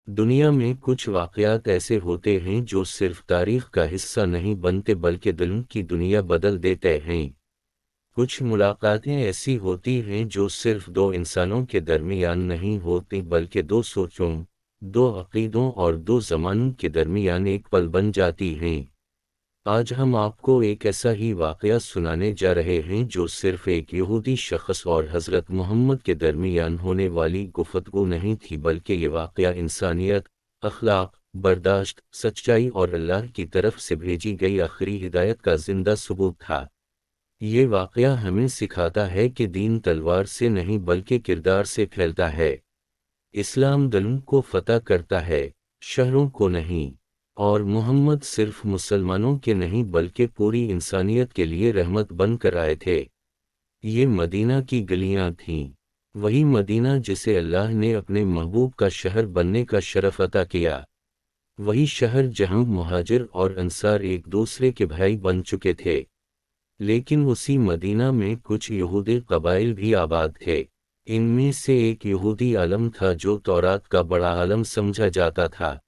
دنیا میں کچھ واقعات ایسے ہوتے ہیں جو صرف تاریخ کا حصہ نہیں بنتے بلکہ دلوں کی دنیا بدل دیتے ہیں۔ کچھ ملاقاتیں ایسی ہوتی ہیں جو صرف دو انسانوں کے درمیان نہیں ہوتی بلکہ دو سوچوں، دو عقیدوں اور دو زمانوں کے درمیان ایک پل بن جاتی ہیں۔ آج ہم آپ کو ایک ایسا ہی واقعہ سنانے جا رہے ہیں جو صرف ایک یہودی شخص اور حضرت محمد کے درمیان ہونے والی گفتگو نہیں تھی بلکہ یہ واقعہ انسانیت، اخلاق، برداشت، سچائی اور اللہ کی طرف سے بھیجی گئی آخری ہدایت کا زندہ ثبوت تھا۔ یہ واقعہ ہمیں سکھاتا ہے کہ دین تلوار سے نہیں بلکہ کردار سے پھیلتا ہے۔ اسلام دلوں کو فتح کرتا ہے، شہروں کو نہیں، اور محمد صرف مسلمانوں کے نہیں بلکہ پوری انسانیت کے لیے رحمت بن کر آئے تھے۔ یہ مدینہ کی گلیاں تھیں، وہی مدینہ جسے اللہ نے اپنے محبوب کا شہر بننے کا شرف عطا کیا، وہی شہر جہاں مہاجر اور انصار ایک دوسرے کے بھائی بن چکے تھے۔ لیکن اسی مدینہ میں کچھ یہودی قبائل بھی آباد تھے۔ ان میں سے ایک یہودی عالم تھا جو تورات کا بڑا عالم سمجھا جاتا تھا۔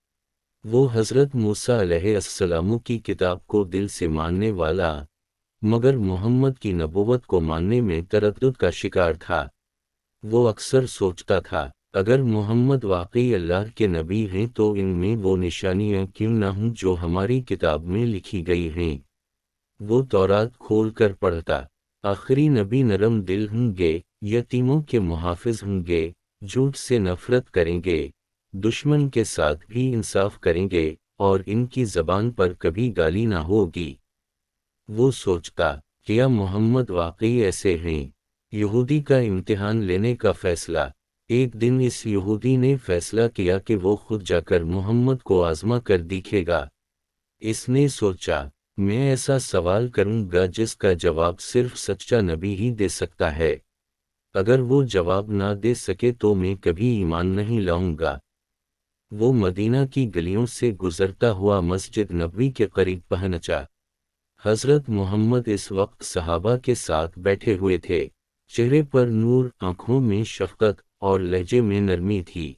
وہ حضرت موسیٰ علیہ السلام کی کتاب کو دل سے ماننے والا، مگر محمد کی نبوت کو ماننے میں تردد کا شکار تھا۔ وہ اکثر سوچتا تھا، اگر محمد واقعی اللہ کے نبی ہیں تو ان میں وہ نشانیاں کیوں نہ ہوں جو ہماری کتاب میں لکھی گئی ہیں۔ وہ تورات کھول کر پڑھتا، آخری نبی نرم دل ہوں گے، یتیموں کے محافظ ہوں گے، جھوٹ سے نفرت کریں گے، دشمن کے ساتھ بھی انصاف کریں گے، اور ان کی زبان پر کبھی گالی نہ ہوگی۔ وہ سوچتا، کیا محمد واقعی ایسے ہیں؟ یہودی کا امتحان لینے کا فیصلہ۔ ایک دن اس یہودی نے فیصلہ کیا کہ وہ خود جا کر محمد کو آزما کر دیکھے گا۔ اس نے سوچا، میں ایسا سوال کروں گا جس کا جواب صرف سچا نبی ہی دے سکتا ہے۔ اگر وہ جواب نہ دے سکے تو میں کبھی ایمان نہیں لاؤں گا۔ وہ مدینہ کی گلیوں سے گزرتا ہوا مسجد نبوی کے قریب پہنچا۔ حضرت محمد اس وقت صحابہ کے ساتھ بیٹھے ہوئے تھے۔ چہرے پر نور، آنکھوں میں شفقت اور لہجے میں نرمی تھی۔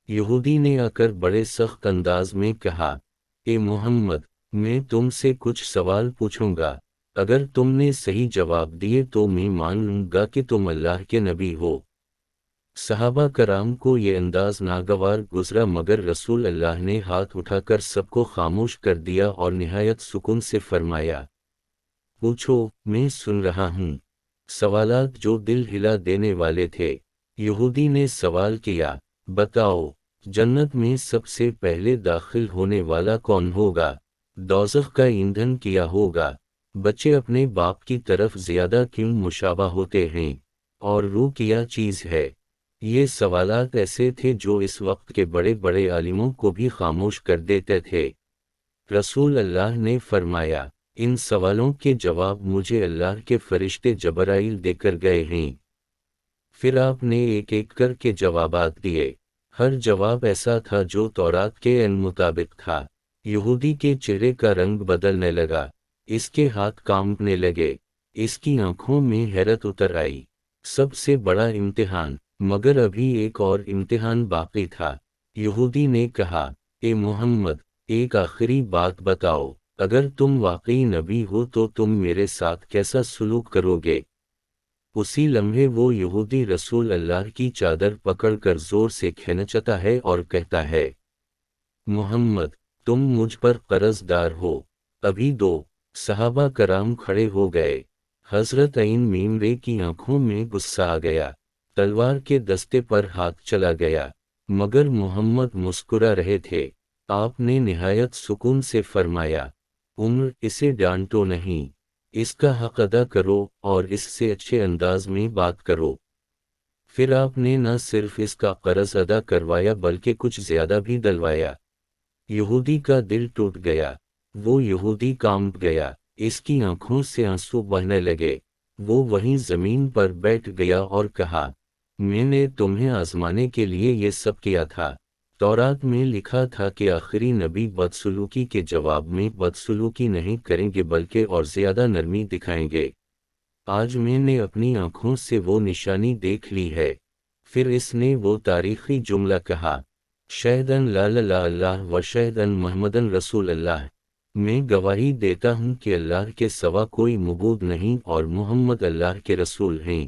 یہودی نے آ کر بڑے سخت انداز میں کہا، اے محمد، میں تم سے کچھ سوال پوچھوں گا۔ اگر تم نے صحیح جواب دیے تو میں مان لوں گا کہ تم اللہ کے نبی ہو۔ صحابہ کرام کو یہ انداز ناگوار گزرا مگر رسول اللہ نے ہاتھ اٹھا کر سب کو خاموش کر دیا اور نہایت سکون سے فرمایا، پوچھو، میں سن رہا ہوں۔ سوالات جو دل ہلا دینے والے تھے۔ یہودی نے سوال کیا، بتاؤ، جنت میں سب سے پہلے داخل ہونے والا کون ہوگا؟ دوزخ کا ایندھن کیا ہوگا؟ بچے اپنے باپ کی طرف زیادہ کیوں مشابہ ہوتے ہیں؟ اور روح کیا چیز ہے؟ یہ سوالات ایسے تھے جو اس وقت کے بڑے بڑے عالموں کو بھی خاموش کر دیتے تھے۔ رسول اللہ نے فرمایا، ان سوالوں کے جواب مجھے اللہ کے فرشتے جبرائیل دے کر گئے ہیں۔ پھر آپ نے ایک ایک کر کے جوابات دیے۔ ہر جواب ایسا تھا جو تورات کے عین مطابق تھا۔ یہودی کے چہرے کا رنگ بدلنے لگا، اس کے ہاتھ کانپنے لگے، اس کی آنکھوں میں حیرت اتر آئی۔ سب سے بڑا امتحان، مگر ابھی ایک اور امتحان باقی تھا۔ یہودی نے کہا، اے محمد، ایک آخری بات بتاؤ، اگر تم واقعی نبی ہو تو تم میرے ساتھ کیسا سلوک کرو گے؟ اسی لمحے وہ یہودی رسول اللہ کی چادر پکڑ کر زور سے کھینچتا ہے اور کہتا ہے، محمد، تم مجھ پر قرض دار ہو۔ ابھی دو صحابہ کرام کھڑے ہو گئے۔ حضرت عین میمرے کی آنکھوں میں غصہ آ گیا، تلوار کے دستے پر ہاتھ چلا گیا، مگر محمد مسکرا رہے تھے۔ آپ نے نہایت سکون سے فرمایا، عمر، اسے ڈانٹو نہیں، اس کا حق ادا کرو اور اس سے اچھے انداز میں بات کرو۔ پھر آپ نے نہ صرف اس کا قرض ادا کروایا بلکہ کچھ زیادہ بھی دلوایا۔ یہودی کا دل ٹوٹ گیا، وہ یہودی کانپ گیا، اس کی آنکھوں سے آنسو بہنے لگے۔ وہ وہیں زمین پر بیٹھ گیا اور کہا، میں نے تمہیں آزمانے کے لیے یہ سب کیا تھا۔ تورات میں لکھا تھا کہ آخری نبی بدسلوکی کے جواب میں بدسلوکی نہیں کریں گے بلکہ اور زیادہ نرمی دکھائیں گے۔ آج میں نے اپنی آنکھوں سے وہ نشانی دیکھ لی ہے۔ پھر اس نے وہ تاریخی جملہ کہا، شہدن لا الہ اللہ و شہدن محمدن رسول اللہ، میں گواہی دیتا ہوں کہ اللہ کے سوا کوئی معبود نہیں اور محمد اللہ کے رسول ہیں۔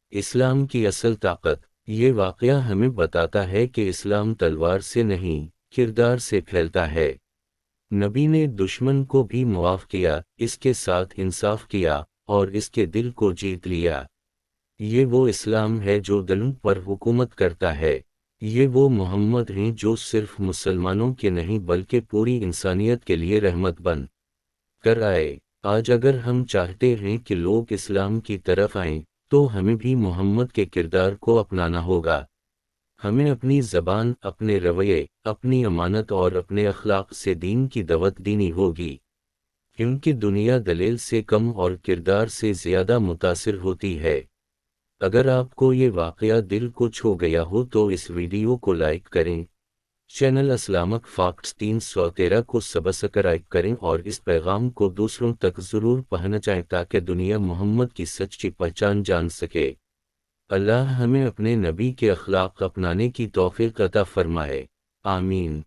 اسلام کی اصل طاقت۔ یہ واقعہ ہمیں بتاتا ہے کہ اسلام تلوار سے نہیں، کردار سے پھیلتا ہے۔ نبی نے دشمن کو بھی معاف کیا، اس کے ساتھ انصاف کیا، اور اس کے دل کو جیت لیا۔ یہ وہ اسلام ہے جو دلوں پر حکومت کرتا ہے۔ یہ وہ محمد ہیں جو صرف مسلمانوں کے نہیں بلکہ پوری انسانیت کے لیے رحمت بن کر آئے۔ آج اگر ہم چاہتے ہیں کہ لوگ اسلام کی طرف آئیں، تو ہمیں بھی محمد کے کردار کو اپنانا ہوگا۔ ہمیں اپنی زبان، اپنے رویے، اپنی امانت اور اپنے اخلاق سے دین کی دعوت دینی ہوگی، کیونکہ دنیا دلیل سے کم اور کردار سے زیادہ متاثر ہوتی ہے۔ اگر آپ کو یہ واقعہ دل کو چھو گیا ہو تو اس ویڈیو کو لائک کریں، چینل اسلامک فیکٹس 313 کو سبسکرائب کریں اور اس پیغام کو دوسروں تک ضرور پہنچائیں تاکہ دنیا محمد کی سچی پہچان جان سکے۔ اللہ ہمیں اپنے نبی کے اخلاق اپنانے کی توفیق عطا فرمائے، آمین۔